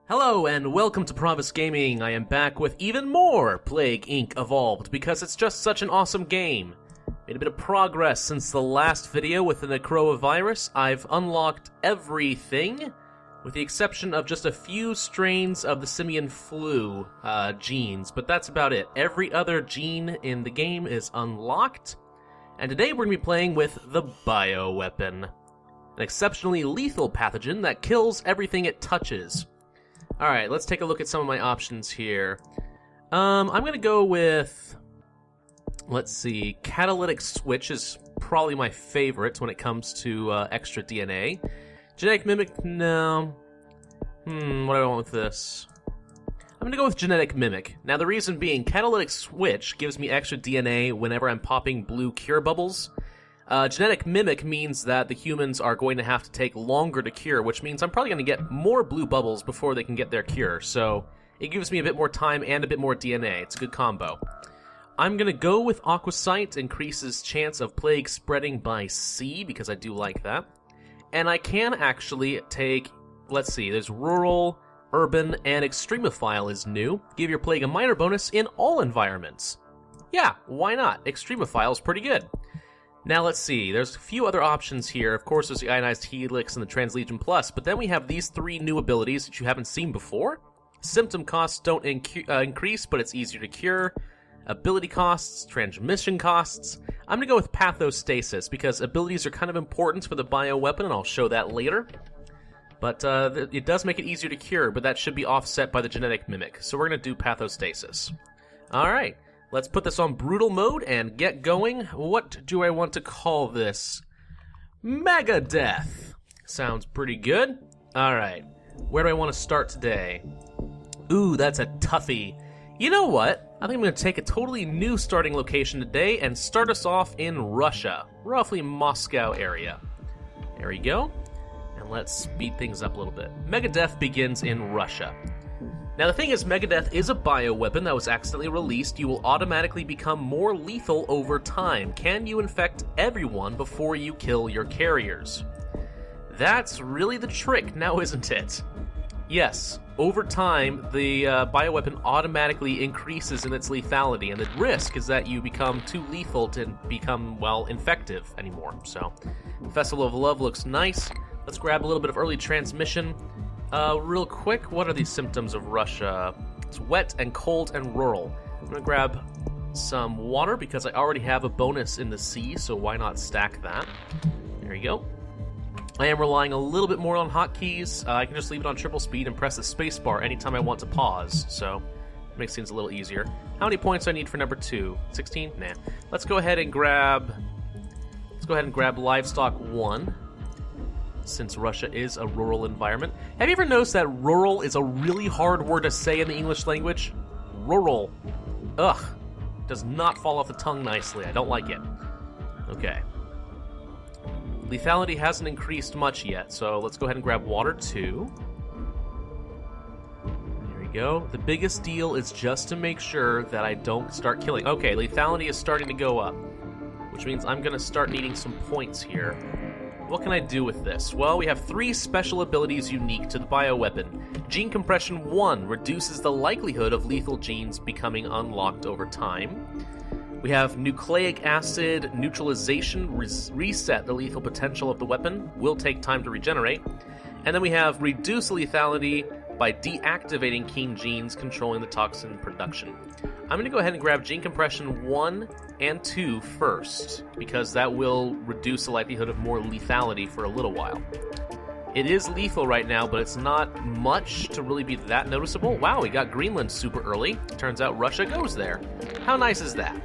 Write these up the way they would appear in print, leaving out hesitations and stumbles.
Hello and welcome to Pravus Gaming. I am back with even more Plague Inc. Evolved because it's just such an awesome game. Made a bit of progress since the last video with the Necroa virus. I've unlocked everything, with the exception of just a few strains of the simian flu genes, but that's about it. Every other gene in the game is unlocked, and today we're going to be playing with the BioWeapon, an exceptionally lethal pathogen that kills everything it touches. Alright, let's take a look at some of my options here. I'm going to go with, let's see, Catalytic Switch is probably my favorite when it comes to extra DNA. Genetic Mimic, no. What do I want with this? I'm going to go with Genetic Mimic. Now the reason being, Catalytic Switch gives me extra DNA whenever I'm popping blue cure bubbles. Genetic Mimic means that the humans are going to have to take longer to cure, which means I'm probably going to get more blue bubbles before they can get their cure, so it gives me a bit more time and a bit more DNA. It's a good combo. I'm going to go with Aquasight, increases chance of plague spreading by sea, because I do like that. And I can actually take, let's see, there's Rural, Urban, and Extremophile is new. Give your plague a minor bonus in all environments. Yeah, why not? Extremophile is pretty good. Now let's see, there's a few other options here. Of course, there's the Ionized Helix and the Translegion Plus, but then we have these three new abilities that you haven't seen before. Symptom costs don't increase, but it's easier to cure. Ability costs, transmission costs. I'm going to go with Pathostasis, because abilities are kind of important for the BioWeapon, and I'll show that later. But it does make it easier to cure, but that should be offset by the Genetic Mimic, so we're going to do Pathostasis. Alright. Let's put this on brutal mode and get going. What do I want to call this? Mega Death. Sounds pretty good. Alright, where do I want to start today? Ooh, that's a toughie. You know what? I think I'm going to take a totally new starting location today and start us off in Russia. Roughly Moscow area. There we go. And let's speed things up a little bit. Mega Death begins in Russia. Now the thing is, Megadeth is a bioweapon that was accidentally released. You will automatically become more lethal over time. Can you infect everyone before you kill your carriers? That's really the trick now, isn't it? Yes, over time, the bioweapon automatically increases in its lethality, and the risk is that you become too lethal to become, well, infective anymore. So, Festival of Love looks nice. Let's grab a little bit of early transmission. Real quick, what are these symptoms of Russia? It's wet and cold and rural. I'm going to grab some water because I already have a bonus in the sea, so why not stack that? There you go. I am relying a little bit more on hotkeys. I can just leave it on triple speed and press the spacebar anytime I want to pause, so it makes things a little easier. How many points do I need for number 2? 16? Nah. Let's go ahead and grab Livestock 1. Since Russia is a rural environment. Have you ever noticed that rural is a really hard word to say in the English language? Rural. Ugh. Does not fall off the tongue nicely. I don't like it. Okay. Lethality hasn't increased much yet, so let's go ahead and grab water 2. There we go. The biggest deal is just to make sure that I don't start killing. Okay, lethality is starting to go up, which means I'm going to start needing some points here. What can I do with this? Well, we have 3 special abilities unique to the bioweapon. Gene Compression 1 reduces the likelihood of lethal genes becoming unlocked over time. We have Nucleic Acid Neutralization, reset the lethal potential of the weapon, will take time to regenerate. And then we have Reduce Lethality by deactivating keen genes controlling the toxin production. I'm going to go ahead and grab Gene Compression 1 and 2 first, because that will reduce the likelihood of more lethality for a little while. It is lethal right now, but it's not much to really be that noticeable. Wow, we got Greenland super early. Turns out Russia goes there. How nice is that?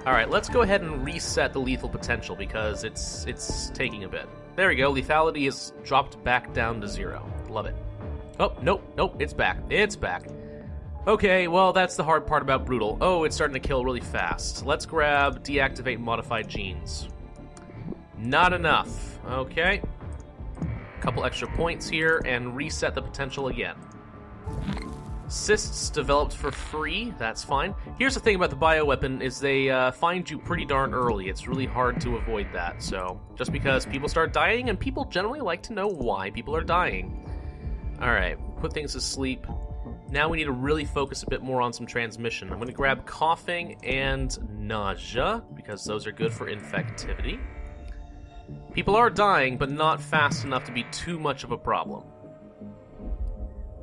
Alright, let's go ahead and reset the lethal potential, because it's taking a bit. There we go, lethality is dropped back down to 0. Love it. Oh, nope, it's back. It's back. Okay, well, that's the hard part about Brutal. Oh, it's starting to kill really fast. Let's grab Deactivate Modified Genes. Not enough. Okay. Couple extra points here, and reset the potential again. Cysts developed for free, that's fine. Here's the thing about the bioweapon, is they find you pretty darn early. It's really hard to avoid that, so just because people start dying, and people generally like to know why people are dying. Alright, put things to sleep. Now we need to really focus a bit more on some transmission. I'm going to grab coughing and nausea, because those are good for infectivity. People are dying, but not fast enough to be too much of a problem.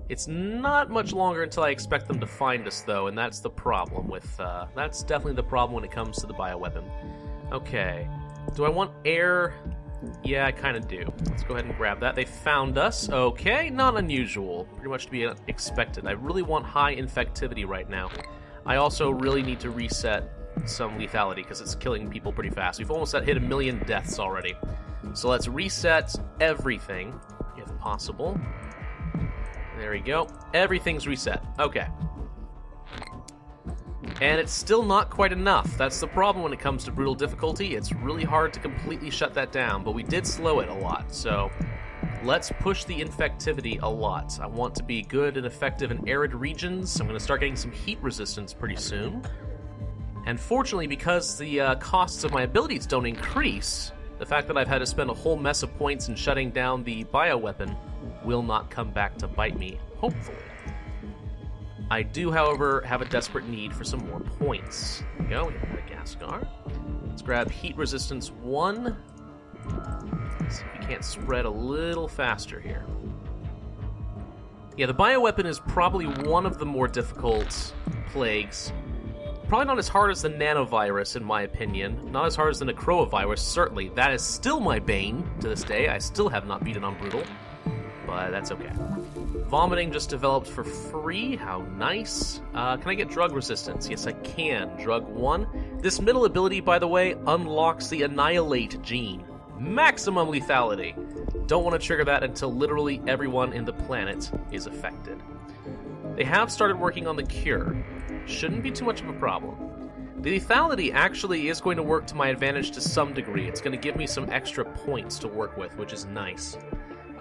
It's not much longer until I expect them to find us, though, and that's the problem with... that's definitely the problem when it comes to the bioweapon. Okay. Do I want air? Yeah, I kind of do. Let's go ahead and grab that. They found us. Okay, not unusual. Pretty much to be expected. I really want high infectivity right now. I also really need to reset some lethality, because it's killing people pretty fast. We've almost hit 1 million deaths already. So let's reset everything, if possible. There we go. Everything's reset. Okay. And it's still not quite enough. That's the problem when it comes to brutal difficulty. It's really hard to completely shut that down, but we did slow it a lot. So let's push the infectivity a lot. I want to be good and effective in arid regions. I'm going to start getting some heat resistance pretty soon. And fortunately, because the costs of my abilities don't increase, the fact that I've had to spend a whole mess of points in shutting down the bioweapon will not come back to bite me, hopefully. I do, however, have a desperate need for some more points. There we go, we have Madagascar. Let's grab heat resistance 1. Let's see if we can't spread a little faster here. Yeah, the bioweapon is probably one of the more difficult plagues. Probably not as hard as the nanovirus, in my opinion. Not as hard as the necrovirus, certainly. That is still my bane to this day. I still have not beaten on brutal, but that's okay. Vomiting just developed for free. How nice. Can I get drug resistance? Yes, I can. Drug 1. This middle ability, by the way, unlocks the Annihilate gene. Maximum lethality. Don't want to trigger that until literally everyone in the planet is affected. They have started working on the cure. Shouldn't be too much of a problem. The lethality actually is going to work to my advantage to some degree. It's going to give me some extra points to work with, which is nice.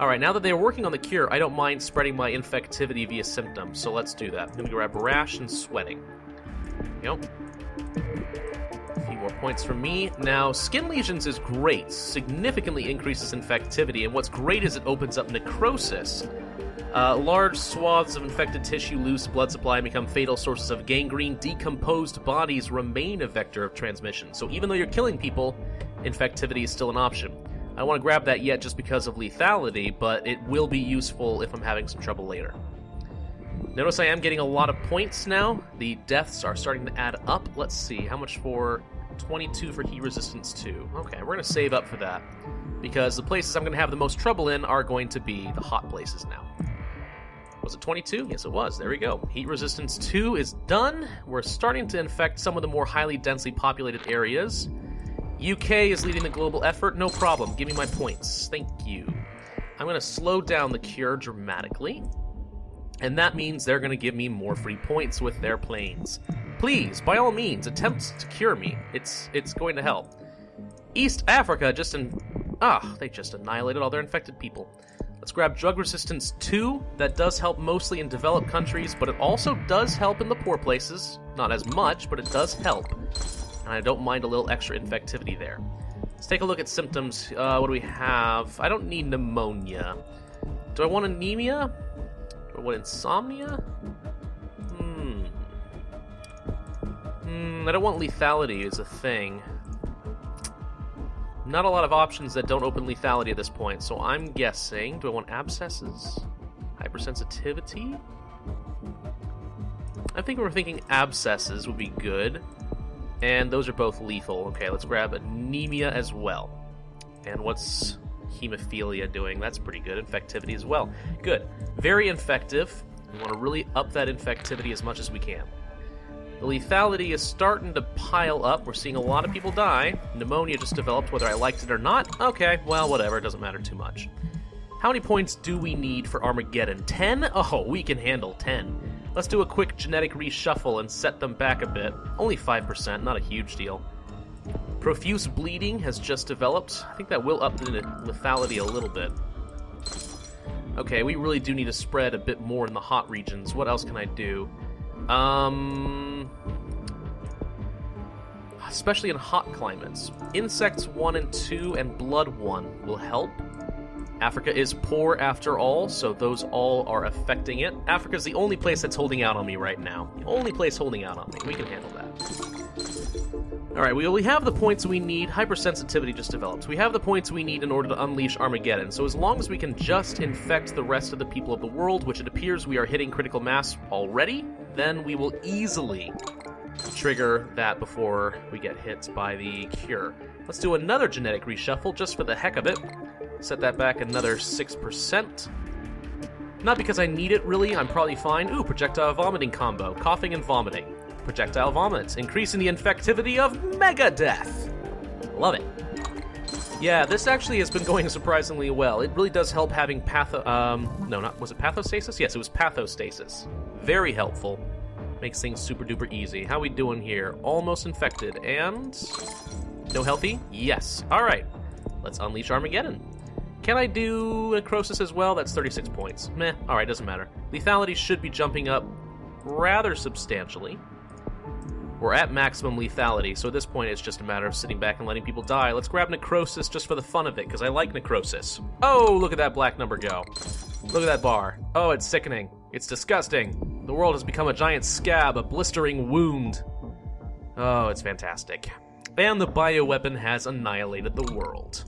Alright, now that they're working on the cure, I don't mind spreading my infectivity via symptoms, so let's do that. I'm going to grab rash and sweating. Yep. A few more points from me. Now, skin lesions is great. Significantly increases infectivity, and what's great is it opens up necrosis. Large swaths of infected tissue lose blood supply and become fatal sources of gangrene. Decomposed bodies remain a vector of transmission. So even though you're killing people, infectivity is still an option. I don't want to grab that yet just because of lethality, but it will be useful if I'm having some trouble later. Notice I am getting a lot of points now. The deaths are starting to add up. Let's see, how much for 22 for heat resistance 2. Okay, we're going to save up for that, because the places I'm going to have the most trouble in are going to be the hot places now. Was it 22? Yes, it was. There we go. Heat resistance 2 is done. We're starting to infect some of the more highly densely populated areas. UK is leading the global effort. No problem. Give me my points. Thank you. I'm going to slow down the cure dramatically. And that means they're going to give me more free points with their planes. Please, by all means, attempt to cure me. It's going to help. East Africa they just annihilated all their infected people. Let's grab drug resistance 2. That does help mostly in developed countries, but it also does help in the poor places. Not as much, but it does help. And I don't mind a little extra infectivity there. Let's take a look at symptoms. What do we have? I don't need pneumonia. Do I want anemia? Do I want insomnia? I don't want lethality as a thing. Not a lot of options that don't open lethality at this point, so I'm guessing... Do I want abscesses? Hypersensitivity? I think we're thinking abscesses would be good. And those are both lethal. Okay, let's grab anemia as well. And what's hemophilia doing? That's pretty good. Infectivity as well. Good. Very infective. We want to really up that infectivity as much as we can. The lethality is starting to pile up. We're seeing a lot of people die. Pneumonia just developed, whether I liked it or not. Okay, well, whatever. It doesn't matter too much. How many points do we need for Armageddon? 10? Oh, we can handle 10. Let's do a quick genetic reshuffle and set them back a bit. Only 5%, not a huge deal. Profuse bleeding has just developed. I think that will up the lethality a little bit. Okay, we really do need to spread a bit more in the hot regions. What else can I do? Especially in hot climates. Insects 1 and 2 and blood 1 will help. Africa is poor after all, so those all are affecting it. Africa's the only place that's holding out on me right now. The only place holding out on me. We can handle that. Alright, we have the points we need. Hypersensitivity just developed. We have the points we need in order to unleash Armageddon, so as long as we can just infect the rest of the people of the world, which it appears we are hitting critical mass already, then we will easily trigger that before we get hit by the cure. Let's do another genetic reshuffle just for the heck of it. Set that back another 6%. Not because I need it, really. I'm probably fine. Ooh, projectile vomiting combo. Coughing and vomiting. Projectile vomits. Increasing the infectivity of Mega Death. Love it. Yeah, this actually has been going surprisingly well. It really does help having was it pathostasis? Yes, it was pathostasis. Very helpful. Makes things super duper easy. How we doing here? Almost infected. And no healthy? Yes. Alright. Let's unleash Armageddon. Can I do necrosis as well? That's 36 points. Meh. Alright, doesn't matter. Lethality should be jumping up rather substantially. We're at maximum lethality, so at this point it's just a matter of sitting back and letting people die. Let's grab necrosis just for the fun of it, because I like necrosis. Oh, look at that black number go. Look at that bar. Oh, it's sickening. It's disgusting. The world has become a giant scab, a blistering wound. Oh, it's fantastic. And the bioweapon has annihilated the world.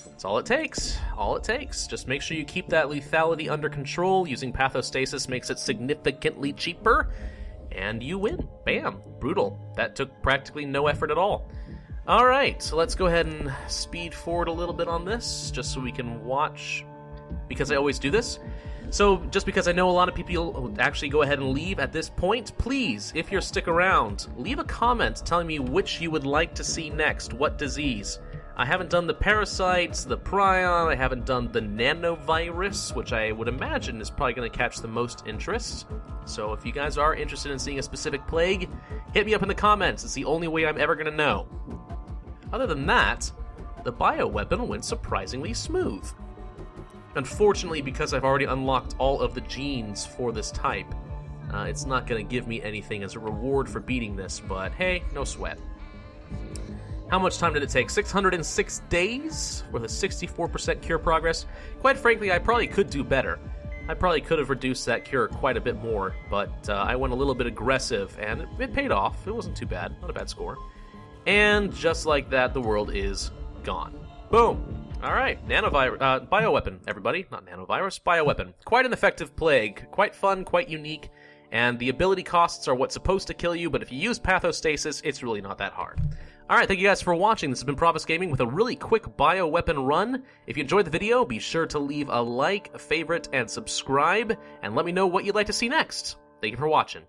That's all it takes. All it takes. Just make sure you keep that lethality under control. Using pathostasis makes it significantly cheaper. And you win. Bam. Brutal. That took practically no effort at all. Alright, so let's go ahead and speed forward a little bit on this, just so we can watch, because I always do this. So, just because I know a lot of people will actually go ahead and leave at this point, please, if you're stick around, leave a comment telling me which you would like to see next, what disease. I haven't done the parasites, the prion, I haven't done the nanovirus, which I would imagine is probably going to catch the most interest. So if you guys are interested in seeing a specific plague, hit me up in the comments. It's the only way I'm ever going to know. Other than that, the bioweapon went surprisingly smooth. Unfortunately, because I've already unlocked all of the genes for this type, it's not going to give me anything as a reward for beating this, but hey, no sweat. How much time did it take? 606 days with a 64% cure progress. Quite frankly, I probably could do better. I probably could have reduced that cure quite a bit more, but I went a little bit aggressive, and it paid off. It wasn't too bad. Not a bad score. And just like that, the world is gone. Boom! Alright, bioweapon, everybody. Not nanovirus, bioweapon. Quite an effective plague. Quite fun, quite unique. And the ability costs are what's supposed to kill you, but if you use pathostasis, it's really not that hard. Alright, thank you guys for watching. This has been Pravus Gaming with a really quick bioweapon run. If you enjoyed the video, be sure to leave a like, a favorite, and subscribe, and let me know what you'd like to see next. Thank you for watching.